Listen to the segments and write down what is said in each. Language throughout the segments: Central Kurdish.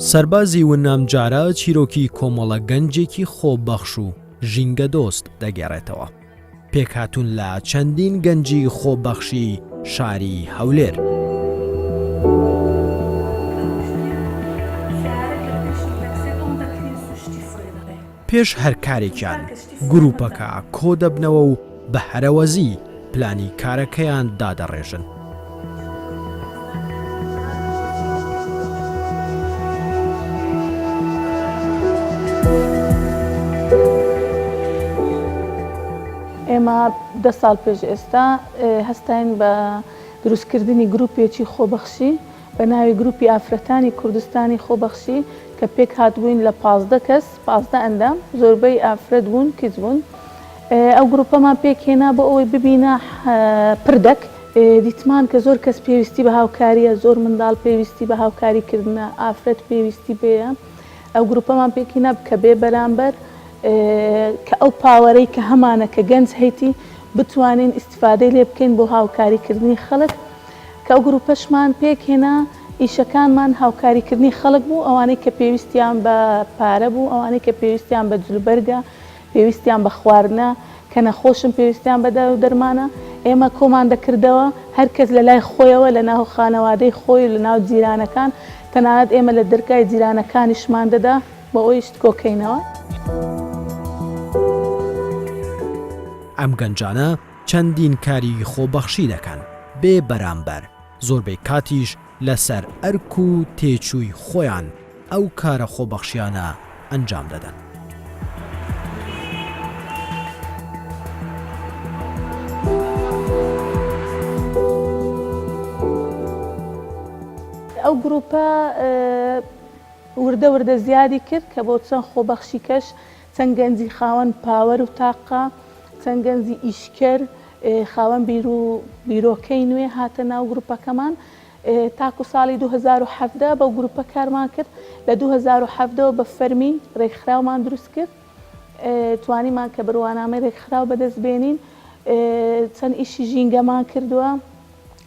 سەربازی ون جارە چیرۆکی کۆمەڵە گەنجێکی خۆبەخش و ژینگە دۆست دەگێڕێتەوە. پێکهاتوون لە چەندین گەنجی خۆبەخشی شاری هەولێر. پێش هەر کارێکیان گروپەکە کۆ دەبنەوە و بە هەرەوەزی پلانی کارەکەیان دادەڕێژن. ئێمە 10 ساڵ پێش ئێستا هەستاین بە دروستکردنی گروپێکی خۆبەخشی بە ناوی گروپی ئافرەتانی کوردستانی خۆبەخشی کە پێک هاتبووین لە 15 کەس 15 ئەندام زۆربەی ئافرەت بوون کچ بوون. ئەو گروپەمان پێکهێنا بۆ ئەوەی ببینە پردەک دیتمان کە زۆر کەس پێویستی بە هاوکاریە، زۆر منداڵ پێویستی بە هاوکاریکردنە، ئافرەت پێویستی پێیە. ئەو گروپەمان پێکهێنا کە بێ بەرامبەر کە ئەو پاوەرەی کە هەمانە کە گەنج هەیتی بتوانین ئیسیفادەی لێ بکەین بۆ هاوکاریکردنی خەڵک. کە ئەو گروپەشمان پێکهێنا ئیشەکانمان هاوکاریکردنی خەڵک بوو، ئەوانەی کە پێویستیان بە پارە بوو، ئەوانەی کە پێویستیان بە جلوبەرگە، پێویستیان بە خواردنە، کە نەخۆشن پێویستیان بە دەرمانە. ئێمە کۆمان دەکردەوە هەر کەس لە لای خۆیەوە لە ناو خانەوادەی خۆی لە ناو جیرانەکان، تەنانەت ئێمە لە دەرگای جیرانەکانیشمان دەدا بۆ ئەوی شت کۆکەینەوە. ئەم گەنجانە چەندین کاری خۆبەخشی دەکەن بێ بەرامبەر، زۆربەی کاتیش لەسەر ئەرک و تێچووی خۆیان ئەو کارە خۆبەخشیانە ئەنجام دەدەن. ئەو گروپە وردە زیادی کرد کە بۆ چەند خۆبەخشیکەش چەند گەنجی خاوەن پاوەر و تاقا، چەند گەنجی ئیشکەر خاوەن بیرۆکەی نوێ هاتە ناو گروپەکەمان. تاکو ساڵی 2017 بەو گروپە کارمان کرد. لە 2017 بە فەرمی ڕێکخراومان دروست کرد، توانیمان کە بڕوانامەی ڕێکخراو بەدەست بێنین. چەند ئیشی ژینگەمان کردووە،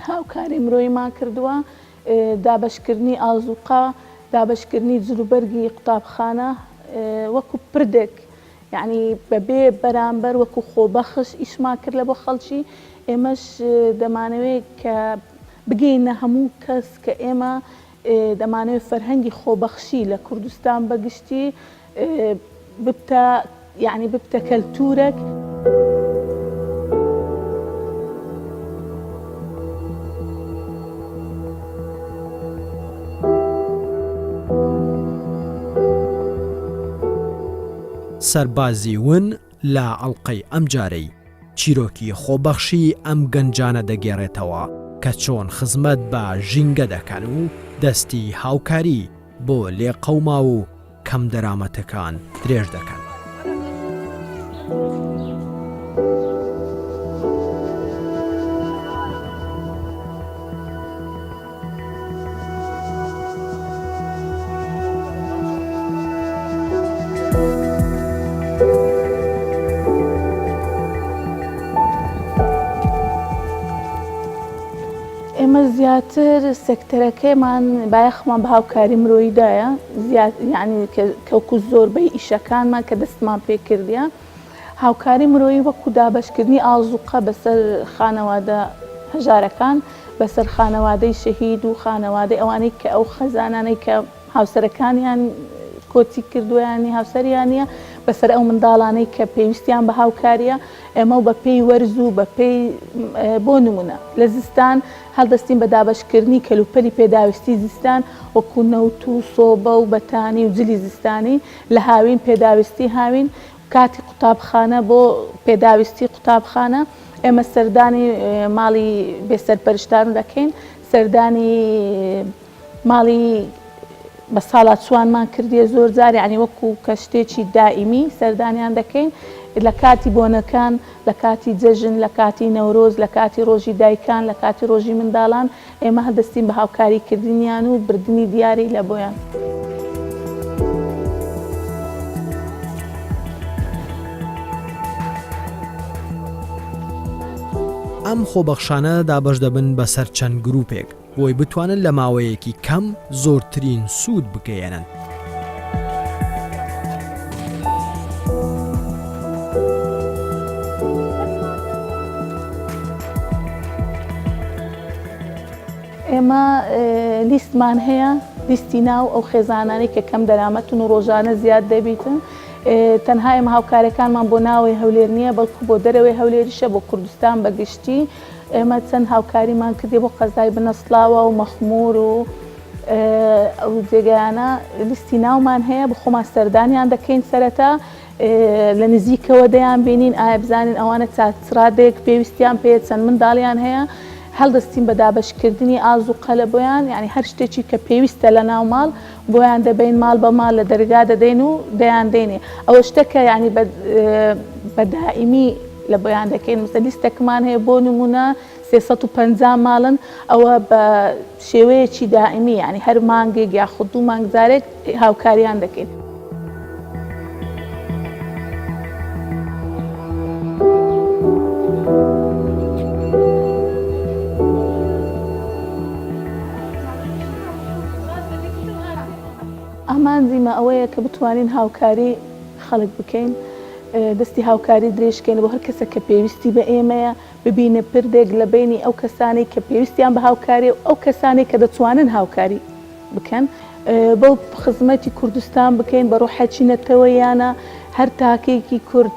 هاوکاری مرۆیمان کردووە، دابەشکردنی ئازوقا، دابەشکردنی جلوبەرگی قوتابخانە وەکو پردێک، یعنی بەبێ بەرامبەر وەکو خۆبەخش ئیشمان کرد لە بۆ خەڵکی. ئێمەش دەمانەوێت کە بگەینە هەموو کەس کە ئێمە دەمانەوێت فەرهەنگی خۆبەخشی لە کوردستان بەگشتی ببتە کەلتورێک. سەربازی ون لە ئەڵقەی ئەم جارەی چیرۆکی خۆبەخشی ئەم گەنجانە دەگێڕێتەوە کە چۆن خزمەت بە ژینگە دەکەن و دەستی هاوکاری بۆ لێقەوما و کەم دەرامەتەکان درێژ دەکەن. ئێمە زیاتر سێکتەرەکەیمان بایەخمان بە هاوکاری مرۆییدایە، یعنی کەوکو زۆربەی ئیشەکانمان کە دەستمان پێکردیە هاوکاری مرۆیی وەکو دابەشکردنی ئازوقە بەسەر خانەوادە هەژارەکان، بەسەر خانەوادەی شەهید و خانەوادەی ئەوانەی کە ئەو خەزانانەی کە هاوسەرەکانیان کۆچی کردویانی هاوسەریانە، بەسەر ئەو منداڵانەی کە پێویستیان بە هاوکاریە. ئێمە بە پێی وەرز و بە پێی بۆ نمونە لە زستان هەڵدەستین بە دابەشکردنی کەلوپەلی پێداویستی زستان وەکو نەوت و سۆبە و بەتانی و جلی زستانی لە هاوین پێداویستی هاوین. کاتی قوتابخانە بۆ پێداویستی قوتابخانە ئێمە سەردانی ماڵی بێسەرپەرشتان دەکەین، سەردانی ماڵی بە ساڵات چوانمان کردیە زۆر جار، یعنی وەکو کە شتێکی دائیمی سەردانیان دەکەین. لە کاتی بۆنەکان، لە کاتی جەژن، لە کاتی نەورۆز، لە کاتی ڕۆژی دایکان، لە کاتی ڕۆژی منداڵان ئێمە هەڵدەستین بە هاوکاریکردنیان و بردننی دیاری لە بۆیان. ئەم خۆبەخشانە دابەش دەبن بەسەر چەند گروپێک بۆی بتوانن لە ماوەیەکی کەم زۆرترین سوود بگەیەنن. ئێمە لیستمان هەیە، لیستی ناو ئەو خێزانانی کە کەم دەرامەتن و ڕۆژانە زیاد دەبیتن. تەنها ئێمە هاوکارەکانمان بۆ ناوی هەولێر نییە، بەڵکو بۆ دەرەوەی هەولێریشە، بۆ کوردستان بەگشتی. ئێمە چەند هاوکاریمان کردی بۆ قەزای بنەسڵاوە و مەخمور و ئەو جێگایانە. لیستی ناومان هەیە، بە خۆمان سەردانیان دەکەین سەرەتا، لە نزیکەوە دەیان بینین، ئایا بزانین ئەوانە چاترادێک پێویستیان پێ، چەند منداڵیان هەیە. هەڵدەستین بە دابەشکردنی ئاز و قەلە بۆیان، یعنی هەر شتێکی کە پێویستە لە ناو ماڵ بۆیان دەبین، ماڵ بە ماڵ لە دەرگا دەدەین و دەیان دێنێ. ئەوە شتەکە یعنی بە دائیمی لە بۆیان دەکەین. مەسەڵەن لیستێکمان هەیە بۆ نمونە 350 ماڵن، ئەوە بە شێوەیەکی دائیمی، یعنی هەر مانگێک یاخود دوو مانگزارێک هاوکاریان دەکەین. ئامانجیمە ئەوەیە کە بتوانین هاوکاری خەڵک بکەین، دەستی هاوکاری درێژکەین بۆ هەر کەسە کە پێویستی بە ئێمەیە، ببینە پردێک لە بینی ئەو کەسانی کە پێویستیان بە هاوکاری و ئەو کەسانی کە دەتوانن هاوکاری بکەن، بۆ خزمەتی کوردستان بکەین بە ڕۆحەچینەتەوە یانە هەر تاکێکی کورد،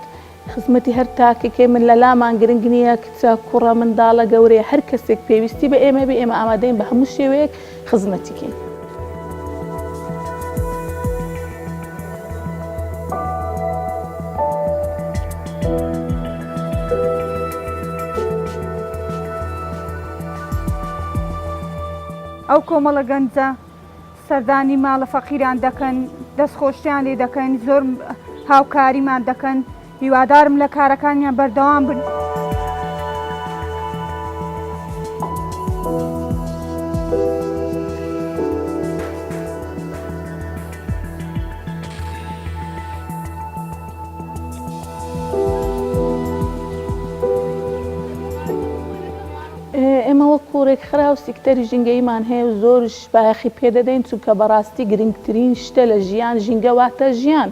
خزمەتی هەر تاکێکی من لە لامان گرنگ نییە، کچە کوڕە منداڵە گەورەیە، هەر کەسێک پێویستی بە ئێمە بێ، ئێمە ئامادەین بە هەموو شێوەیەک خزمەتیکەین. ئەو کۆمەڵە گەنجە سەردانی ماڵە فەقیران دەکەن، دەستخۆشیان لێ دەکەن، زۆر هاوکاریمان دەکەن. هیوادارم لە کارەکانیان بەردەوام بن. ئێمە وەکو ڕێکخرا و سیکتەری ژینگەیمان هەیە و زۆرش بایەخی پێدەدەین، چونکە بەڕاستی گرنگترین شتە لە ژیان ژینگە واتە ژیان.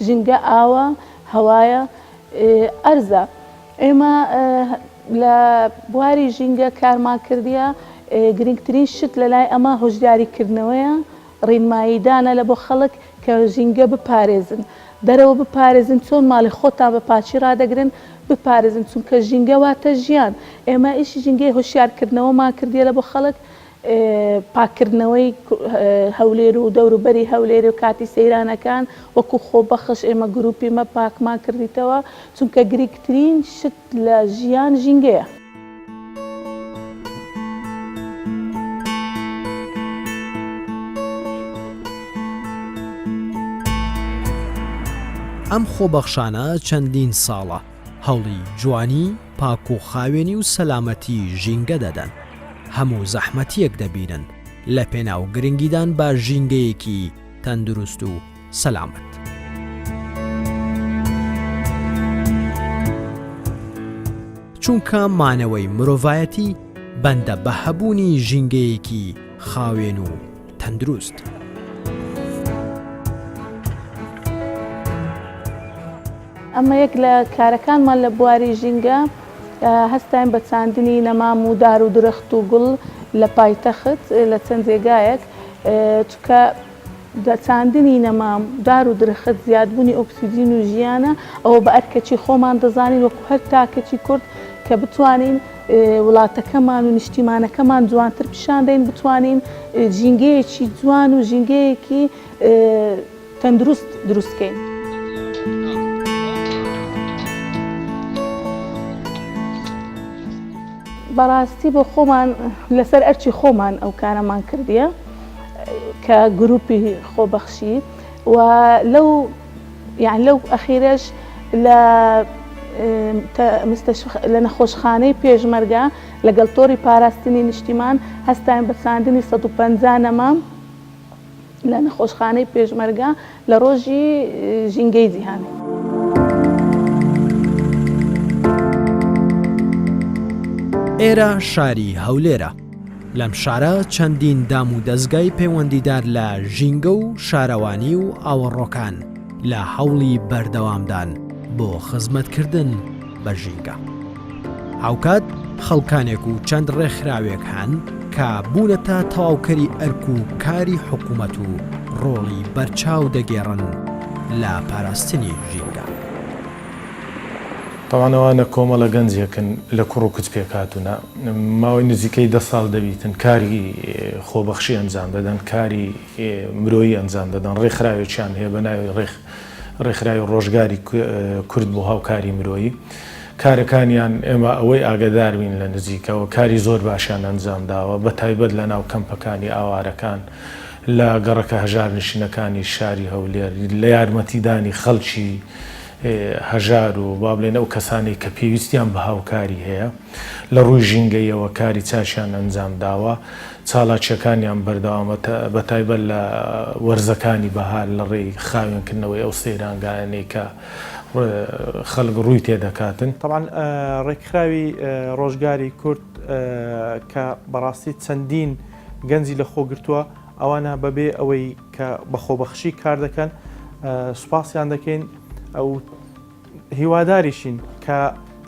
ژینگە ئاوە، هەوایە، ئەرزە. ئێمە لە بواری ژینگە کارمان کردیە، گرنگترین شت لە لای ئەمە هۆشداریکردنەوەیە، ڕێنماییدانە لە بۆ خەڵک کە ژینگە بپارێزن، دەرەوە بپارێزن، چۆن ماڵی خۆتان بە پاچی ڕدەگرن بپارێزن، چونکە ژینگە واتە ژیان. ئێمە ئیشی ژینگەی هۆشیارکردنەوەمان کردیە لە بۆ خەڵک، پاکردنەوەی هەولێر و دەوروبەری هەولێر و کاتی سەیرانەکان وەکو خۆبەخش ئێمە گروپی مە پاکمان کردیتەوە، چونکە گرنگترین شت لە ژیان ژینگەیە. ئەم خۆبەخشانە چەندین ساڵە هەوڵی جوانی، پاک و خاوێنی و سەلامەتی ژینگە دەدەن. هەموو زەحمەتیەک دەبینن لە پێناو گرنگیدان بە ژینگەیەکی تەندروست و سەلامەت. چونکە مانەوەی مرۆڤایەتی بەندە بە هەبوونی ژینگەیەکی خاوێن و تەندروست. ئەمە یەک لە کارەکانمان لە بواری ژینگە، هەستاین بە چاندنی نەمام و دار و درەخت و گوڵ لە پایتەخت لە چەند جێگایەک، چونکە چاندنی نەمام دار و درەخت زیادبوونی ئۆکسیجین و ژیانە، ئەوە بە ئەرکەچی خۆمان دەزانین وەکو هەر تاکەچی کورد کە بتوانین وڵاتەکەمان و نیشتیمانەکەمان جوانتر پیشاندەین، بتوانین ژینگەیەکی جوان و ژینگەیەکی تەندروست دروستکەین. بەڕاستی بۆ خۆمان لەسەر ئەرچی خۆمان ئەو کارەمان کردیە کە گروپی خۆبەخشی، و لەو ئەخیرەش لە نەخۆشخانەی پێشمەرگە لەگەڵ تۆڕی پاراستنی نیشتیمان هەستاین بە چاندنی 150 نەمام لە نەخۆشخانەی پێشمەرگە لە ڕۆژی ژینگەی جیهانی. ئێرە شاری هەولێرە لەم شارە چەندین دام و دەستگای پەیوەندیدار لە ژینگە و شارەوانی و ئاوەڕۆکان لە هەوڵی بەردەوامدان بۆ خزمەتکردن بە ژینگە. هاوکات خەڵکانێک و چەند ڕێکخراوێک هەن کە بوونەتە تەواوکەری ئەرک و کاری حکوومەت و ڕۆڵی بەرچاو دەگێڕن لە پاراستنی ژینگە. تاوانەوانە کۆمەڵە گەنجێکن لە کوڕ و کچ پێکاتونە ماوەی نزیکەی 10 ساڵ دەبیتن کاری خۆبەخشی ئەنجام دەدەن، کاری مرۆیی ئەنجام دەدەن، ڕێکخراوێکیان هەیە بە ناوی ڕێکخراوی ڕۆژگاری کورد بۆ هاوکاری مرۆیی. کارەکانیان ئێمە ئەوەی ئاگداربین لە نزیکەوە کاری زۆر باشیان ئەنجام داوە، بە تایبەت لە ناو کەمپەکانی ئاوارەکان، لە گەڕەکە هەژار نشینەکانی شاری هەولێر، لە یارمەتیدانی خەڵکی هەژار و با بڵێنە ئەو کەسانی کە پێویستیان بە هاوکاری هەیە لە ڕووی ژینگەیەوە کاری چاشیان ئەنجام داوە، چالاکیەکانیان بەردەوامە بە تایبەت لە وەرزەکانی بەهار لە ڕێی خاوێنکردنەوەی ئەو سەیرانگایانەی کە خەڵک ڕووی تێدەکاتن. طبعاً ڕێکخراوی ڕۆژگاری کورد کە بەڕاستی چەندین گەنجی لە خۆگرتووە ئەوانە بەبێ ئەوەی کە بە خۆبەخشی کار دەکەن سوپاسیان دەکەین ئەو هیواداریشین کە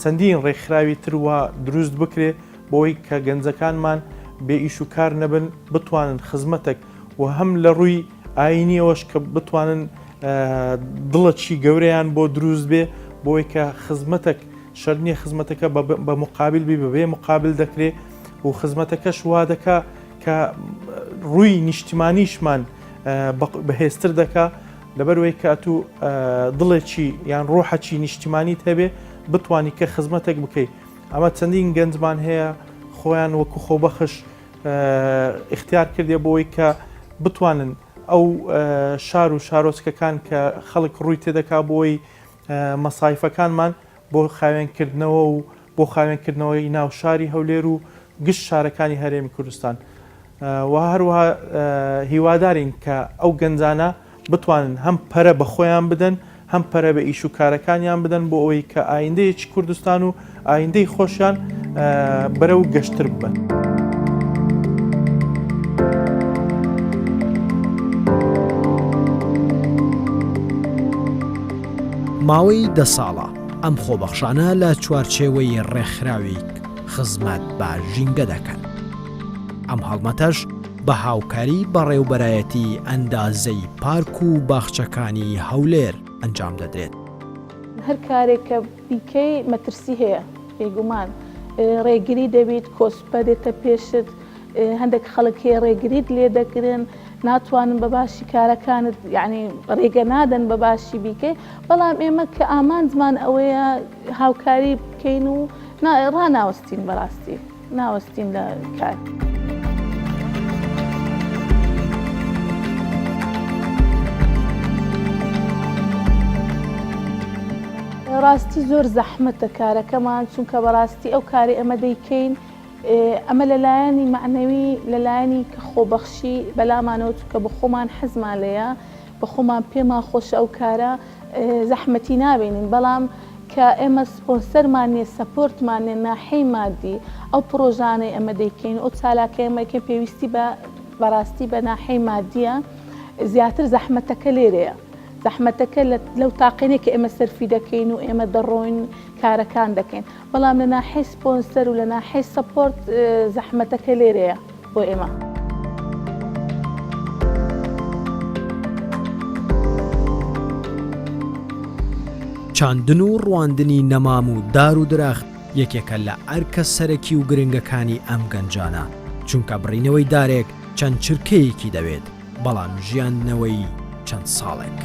چەندین ڕێکخراوی تروە دروست بکرێ بۆی کە گەنجەکانمان بێ ئیش و کار نەبن بتوانن خزمەتێک و هەم لە ڕووی ئاینیەوەش کە بتوانن دڵەکی گەورەیان بۆ دروست بێ بۆی کە خزمەتێک شەرنیە خزمەتەکە بە مقابل بی بەبێ مقابل دەکرێ و خزمەتەکەش وا دەکا کە ڕووی نیشتیمانیشمان بەهێزتر دەکا لەبەرەوەی کە ئەتوو دڵێکی یان ڕۆحەکی نیشتیمانیت هەبێ بتوانی کە خزمەتێک بکەیت. ئەمە چەندین گەنجمان هەیە خۆیان وەکو خۆبەخش اختیار کردێ بۆی کە بتوانن ئەو شار و شارۆچکەکان کە خەڵک ڕووی تێدەکا بۆی مەسایفەکانمان بۆ خاوێنکردنەوە و بۆ خاوێنکردنەوەی ناو شاری هەولێر و گشت شارەکانی هەرێمی کوردستان و هەروەها هیوادارین کە ئەو گەنجانە بتوانن هەم پەرە بە خۆیان بدەن هەم پەرە بە ئیش و کارەکانیان بدەن بۆ ئەوەی کە ئایندەیەکی کوردستان و ئایندەی خۆشیان بەرەو گەشتر ببن. ماوەی 10 ساڵە ئەم خۆبەخشانە لە چوارچێوەی ڕێکخراوی خزمەت بە ژینگە دەکەن. ئەم هەڵمەتەش بە هاوکاری بەڕێوبەرایەتی ئەندازەی پارک و باخچەکانی هەولێر ئەنجام دەدرێت. هەر کارێک کە بیکەی مەترسی هەیە بێگومان ڕێگری دەبێت کۆسپە دێتە پێشت هەندێک خەڵک هەیە ڕێگریت لێ دەگرن ناتوانن بە باشی کارەکانت یعنی ڕێگە نادەن بە باشی بیکەی بەڵام ئێمە کە ئامانجمان ئەوەیە هاوکاری بکەین و ڕناوەستین بەڕاستی ناوەستین لە کار. ڕاستی زۆر زەحمەتە کارەکەمان چونکە بەڕاستی ئەو کاری ئەمە دەیکەین ئەمە لەلایەنی معنەوی لەلایەنی کە خۆبەخشی بەلامانەوە چونکە بە خۆمان حەزمان لەیە بە خۆمان پێمان خۆش ئەو کارە زەحمەتی نابینین بەڵام کە ئێمە سپۆنسەرمانێ سەپۆرتمانێ ناحەی مادی ئەو پرۆژانەی ئەمە دەیکەین ئەو چالاکە ئەمەکە پێویستی بەڕاستی بە ناحەی مادیە زیاتر زەحمەتەکە لێرەیە. زەحمەتەکە لەو تاقینێک کە ئێمە سەرفی دەکەین و ئێمە دەڕۆین کارەکان دەکەین بەڵام لە ناحەی سپۆنسەر و لە ناحەی سەپۆرت زەحمەتەکە لێرەیە بۆ ئێمە. چاندن و ڕواندنی نەمام و دار و درەخت یەکێکە لە ئەرکە سەرەکی و گرنگەکانی ئەم گەنجانە چونکە بڕینەوەی دارێک چەند چرکەیەکی دەوێت بەڵام ژیاننەوەی چەند ساڵێک.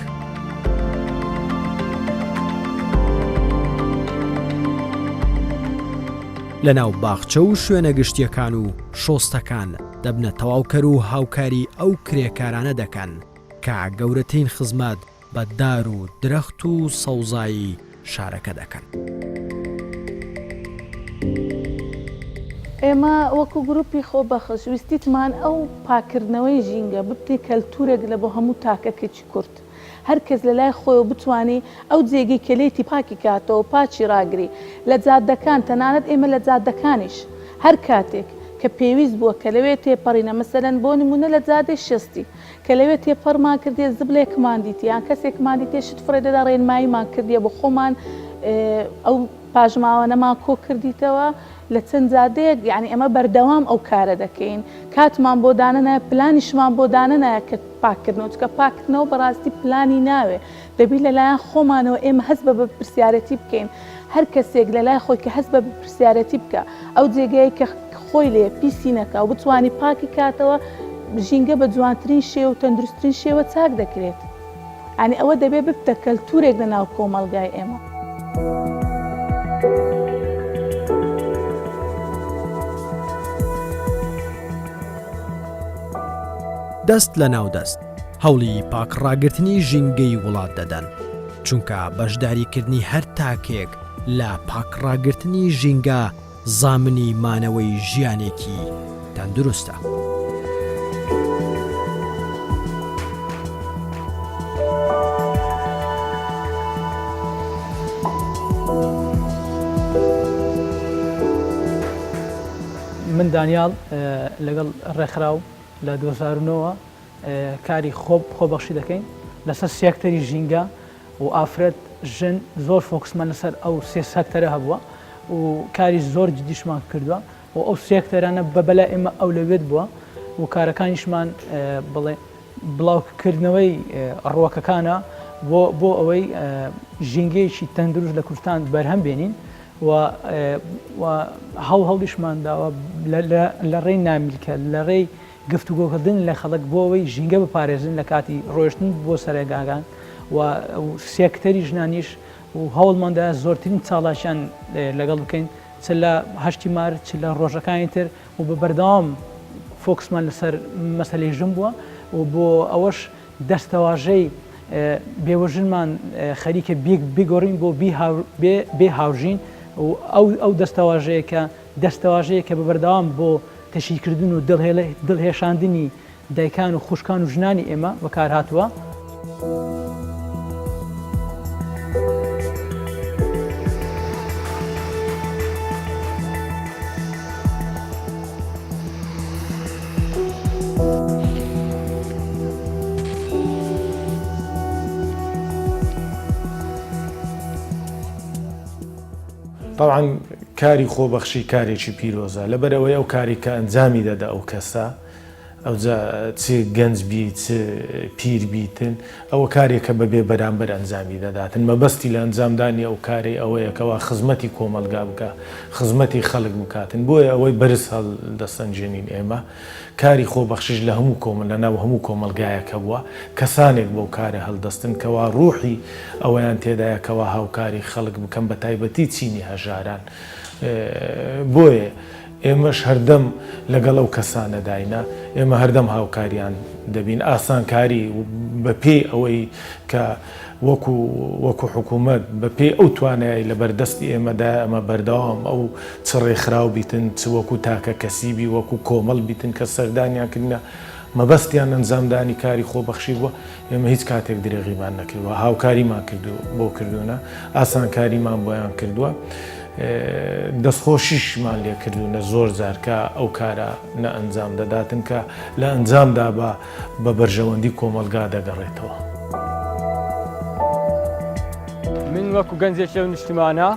لە ناو باخچە و شوێنە گشتیەکان و شۆستەکان دەبنە تەواوکەر و هاوکاری ئەو کرێکارانە دەکەن کە گەورەترین خزمەت بە دار و درەخت و سەوزایی شارەکە دەکەن. ئێمە وەکو گروپی خۆبەخش ویستیتمان ئەو پاکردنەوەی ژینگە ببتێ کەلتورێک لە بۆ هەموو تاکەکەی کورد هەر کەس لە لای خۆی بتوانێت ئەو جێگەی کەلێتی پاکی کاتەوە پاچی ڕاگری لە جادەکان تەنانەت ئێمە لە جادەکانیش هەر کاتێک کە پێویست بووە کە لەوێ تێپەڕینە مەسەلەن بۆ نمونە لە جادەی شستی کە لەوێ تێپەڕمان کردێ زبلێکمان دیتیان کەسێکمان دیتێ شت فڕێدەدا ڕێنماییمان کردیە بۆ خۆمان ئەو پاژماوانەمان کۆ کردیتەوە لە چەند جادەیەک یعنی ئەمە بەردەوام ئەو کارە دەکەین کاتمان بۆ دانەنایە پلانیشمان بۆ دانەنایە کە پاکردنەوە چکە پاکردنەوە بەڕاستی پلانی ناوێ دەبی لەلایەن خۆمانەوە ئێمە هەست بە پرسیارەتی بکەین هەر کەسێک لە لای خۆی کە هەست بە پرسیارەتی بکە ئەو جێگەی کە خۆی لێ پیسی نەکە و بتوانی پاکی کاتەوە ژینگە بە جوانترین شێوە و تەندروستترین شێوە چاک دەکرێت ئەنی ئەوە دەبێ ببتە کەلتورێک لە ناو کۆمەڵگای ئێمە. دەست لە ناو دەست هەوڵی پاکڕاگررتنی ژینگەی وڵات دەدەن چونکە بەشداریکردنی هەر تاکێک لە پاکڕاگررتنی ژینگە زامنی مانەوەی ژیانێکی تەندروستە. من دانیال لەگەڵ ڕێکخراو لە 2009 کاری خۆبەخشی دەکەین لەسەر سێکتەری ژینگە و ئافرەت ژن زۆر فۆکسمان لەسەر ئەو سێ سەکتەرە هەبووە و کاری زۆر جدیشمان کردووە و ئەو سێکتەرانە بەبەلا ئێمە ئەولەوێت بووە و کارەکانیشمان بڵێ بڵاوکردنەوەی ڕووەکەکانە بۆ ئەوەی ژینگەیەکی تەندروست لە کوردستان بەرهەم بێنین و هەڵیشمان داوە لە ڕێی نامیلکە لە ڕێی گفتوگۆکردن لە خەڵک بۆ ئەوەی ژینگە بپارێزن لە کاتی ڕۆیشتن بۆ سەرێگاگان و سێکتەری ژنانیش و هەوڵماندا زۆرترین چاڵاشیان لەگەڵ بکەین چ لە هەشتی مارچ چ لە ڕۆژەکانی تر و بە بەردەوام فۆکسمان لەسەر مەسەلەی ژن بووە و بۆ ئەوەش دەستەواژەی بێوەژنمان خەریکە بگۆڕین بۆ بێ هاوژین و ئەو دەستەواژەیە کە بە بەردەوام بۆ تەشیکردن و دڵهێشاندنی دایکان و خوشکان و ژنانی ئێمە بەکار هاتووە. طبعاً کاری خۆبەخشی کارێکی پیرۆزە لەبەرەوەی ئەو کاری کە ئەنجامی دەدا ئەو کەسە ئەو چ گەنج بیت پیر بیتن ئەوە کارێکە بەبێ بەرامبەر ئەنجامی دەداتن مەبەستی لە ئەنجامدانی ئەو کارێ ئەوەیەکەوە خزمەتی کۆمەلگا بکە خزمەتی خەڵک بکاتن بۆیە ئەوەی بەرز هەڵدەسەنجێنین ئێمە کاری خۆبەخشیش لە هەموو کۆمەڵ لە ناو هەموو کۆمەلگایەکە بووە کەسانێک بەو کارە هەڵدەستن کەوا ڕوحی ئەوەیان تێدایەکەوە هاوکاری خەڵک بکەم بە تایبەتی چینی هەژاران بۆیە ئێمەش هەردەم لەگەڵ ئەو کەسانەداینا ئێمە هەردەم هاوکاریان دەبین ئاسانکاری بە پێی ئەوەی کە وەکو حکوومەت بە پێی ئەو توانایی لە بەردەستی ئێمەدا ئەمە بەردەوام ئەو چ ڕێکخراو بیتن چ وەکو تاکە کەسیبی وەکو کۆمەڵ بیتن کە سەردانیان کردنە مەبەستیان ئەنجامدانی کاری خۆبەخشی بووە ئێمە هیچ کاتێک درێغیمان نەکردووە هاوکاریمان بۆ کردوونە ئاسانکاریمان بۆیان کردووە دەستخۆشیشمان لێ کردوونە زۆر جارکە ئەو کارە نە ئەنجام دەداتن کە لە ئەنجامدا بە بەرژەوەندی کۆمەلگا دەگەڕێتەوە. من وەکو گەنجێک لەو نیشتمانە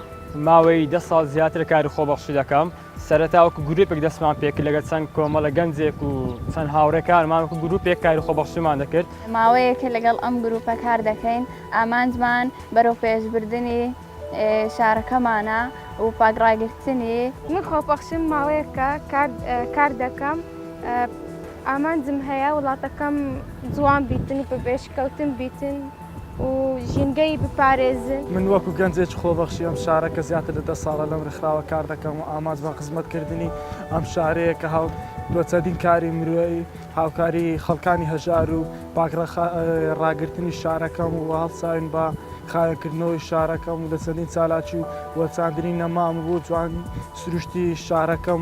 ماوەی 10 ساڵ زیاتر کاری خۆبەخشی دەکەم سەرەتا وەکو گروپێک دەستمان پێکرد لەگەڵ چەند کۆمەڵە گەنجێک و چەند هاوڕێکارمان وەکو گروپێک کاری خۆبەخشیمان دەکرد ماوەیەکە لەگەڵ ئەم گروپە کار دەکەین ئامانجمان بەرەو پێشبردننی شارەکەمانە و پاگڕاگرتنی من خۆبەخشیم ماوەیەکە کار دەکەم ئامانجم هەیە وڵاتەکەم جوان بیتن و بەبێشکەوتن بیتن و ژینگەی بپارێزن. من وەکو گەنجێک خۆبەخشی ئەم شارەکە زیاتر لە 10 ساڵە لەم ڕێکخراوە کار دەکەم و ئامانج بە خزمەتکردنی ئەم شارەیە کە چەندین کاری مرۆیی هاوکاری خەڵکانی هەژار و ڕاگررتنی شارەکەم و هەڵساین بە خایەنکردنەوەی شارەکەم و لە چەندین چالاکی وەچاندنی نەمام بۆ جوان سروشتی شارەکەم.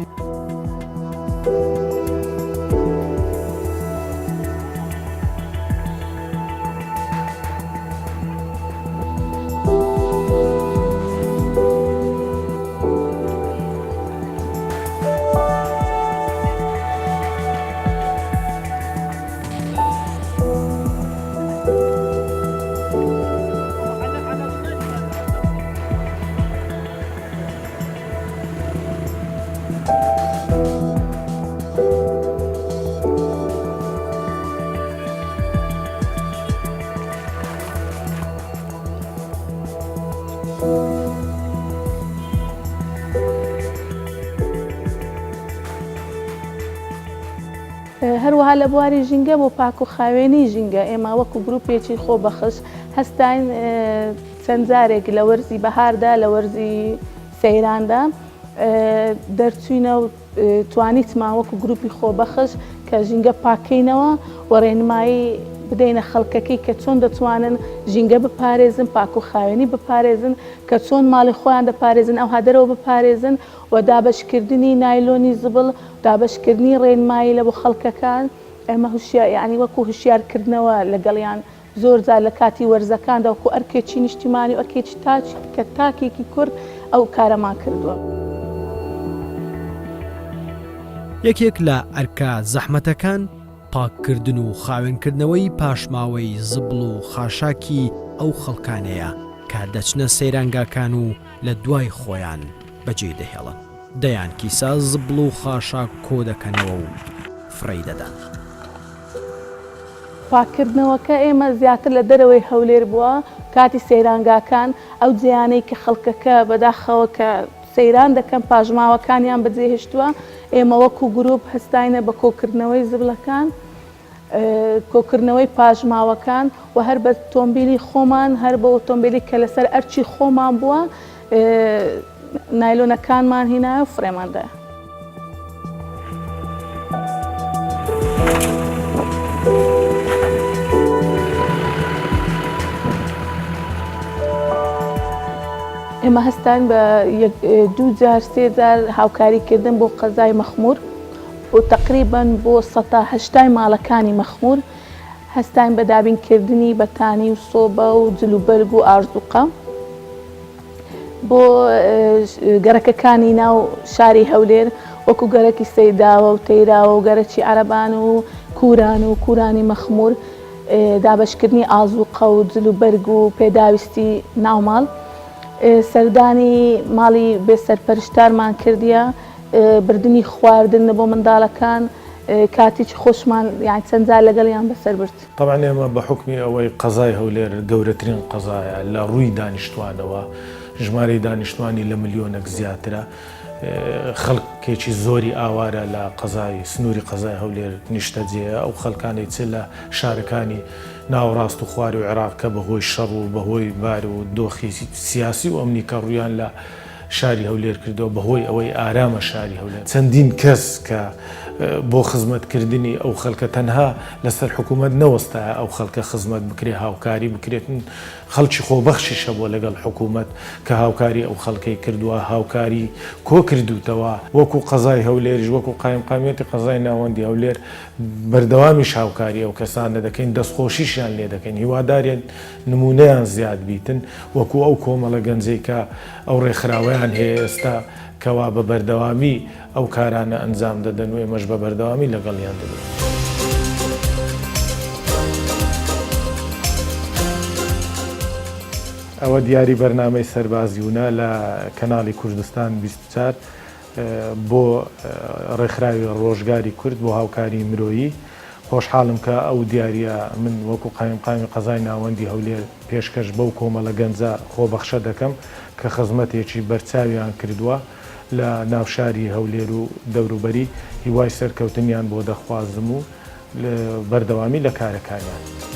لە بواری ژینگە بۆ پاک و خاوێنی ژینگە ئێمە وەکو گروپێکی خۆبەخش هەستاین چەند جارێک لە وەرزی بەهاردا لە وەرزی سەیراندا دەرچوینە و توانیتمان وەکو گروپی خۆبەخش کە ژینگە پاکەینەوە و ڕێنمایی بدەینە خەڵکەکەی کە چۆن دەتوانن ژینگە بپارێزن پاک و خاوێنی بپارێزن کە چۆن ماڵی خۆیان دەپارێزن ئەو هەدەرەوە بپارێزن و دابەشکردنی نایلۆنی زبڵ دابەشکردنی ڕێنمایی لە بۆ خەڵکەکان ئەمە یعنی وەکو هوشیارکردنەوە لەگەڵیان زۆر جار لە کاتی وەرزەکاندا وەکو ئەرکێکی نیشتیمانی و ئەرکێکی کە تاکێکی کورد ئەو کارەمان کردووە. یەکێک لە ئەرکە زەحمەتەکان پاککردن و خاوێنکردنەوەی پاشماوەی زبڵ و خاشاکی ئەو خەڵکانەیە کە دەچنە سەیرانگاکان و لە دوای خۆیان بەجێ دەهێڵن دەیان کیسا زبڵ و خاشاک کۆ دەکەنەوە و فڕی دەدەن. پاکردنەوەکە ئێمە زیاتر لە دەرەوەی هەولێر بووە کاتی سەیرانگاکان ئەو جیانەی کە خەڵکەکە بەداخەوە کە سەیران دەکەن پاژماوەکانیان بەجێهێشتووە ئێمە وەکو گرۆپ هەستاینە بە کۆکردنەوەی زبلەکان کۆکردنەوەی پاژماوەکان و هەر بە ئۆتۆمبیلی خۆمان هەر بە ئۆتۆمبیلی کە لەسەر ئەرچی خۆمان بووە نایلۆنەکانمان هینایە و فڕێماندایە. ئێمە هەستان بە 2-3 هاوکاریکردن بۆ قەزای مەخمور و تقریبان بۆ 180 ماڵەکانی مەخمور هەستان بە دابینکردنی بەتانی و سۆبە و جلوبەرگ و ئارزوقە بۆ گەرەکەکانی ناو شاری هەولێر وەکو گەرەکی سەیداوە و تەیراوە و گەرەکی عەرەبان و کوران و کورانی مەخمور دابەشکردنی ئازوقە و جلوبەرگ و پێداویستی ناوماڵ سەردانی ماڵی بێسەرپەرشتارمان کردیە بردننی خواردن بۆ منداڵەکان کاتێکی خۆشمان یان چەند جار لەگەڵیان بەسەر برد. طبعا ئێمە بە حکمی ئەوەی قەزای هەولێر گەورەترین قەزایە لە ڕووی دانیشتوانەوە ژمارەی دانیشتوانی لە ملیۆنێک زیاترە خەڵکێکی زۆری ئاوارە لە قەزای سنووری قەزای هەولێر نیشتەجێە ئەو خەڵکانی چ لە شارەکانی ناوەڕاست و خواری و عێراق کە بەهۆی شەڕ و بەهۆی بار و دۆخی سیاسی و ئەمنی کە ڕوویان لە شاری هەولێر کردەوە بەهۆی ئەوەی ئارامە شاری هەولێر چەندین کەس کە بۆ خزمەتکردنی ئەو خەڵکە تەنها لەسەر حکوومەت نەوەستایە ئەو خەڵکە خزمەت بکرێ هاوکاری بکرێتن خەڵکی خۆبەخشیشە بۆ لەگەڵ حکوومەت کە هاوکاری ئەو خەڵکەی کردووە هاوکاری کۆ کردوتەوە وەکو قەزای هەولێریش وەکو قایمقامیەتی قەزای ناوەندی هەولێر بەردەوامیش هاوکاری ئەو کەسانە دەکەین دەستخۆشیشیان لێ دەکەین هیوادارێن نمونەیان زیاد بیتن وەکو ئەو کۆمەڵە گەنجەی کە ئەو ڕێکخراوەیان هەیە ئێستا کەوا بە بەردەوامی ئەو کارانە ئەنجام دەدەن و ئێمەش بە بەردەوامی لەگەڵیان دەدەن. ئەوە دیاری بەرنامەی سەربازیونە لە کەناڵی کوردستان 24 بۆ ڕێکخراوی ڕۆژگاری کورد بۆ هاوکاری مرۆیی خۆشحاڵم کە ئەو دیارە من وەکو قایمقامی قەزای ناوەندی هەولێر پێشکەش بەو کۆمەڵە گەنجە خۆبەخشە دەکەم کە خزمەتێکی بەرچاویان کردووە لە ناوشاری هەولێر و دەوروبەری هیوای سەرکەوتنیان بۆ دەخوازم و بەردەوامی لە کارەکانیان.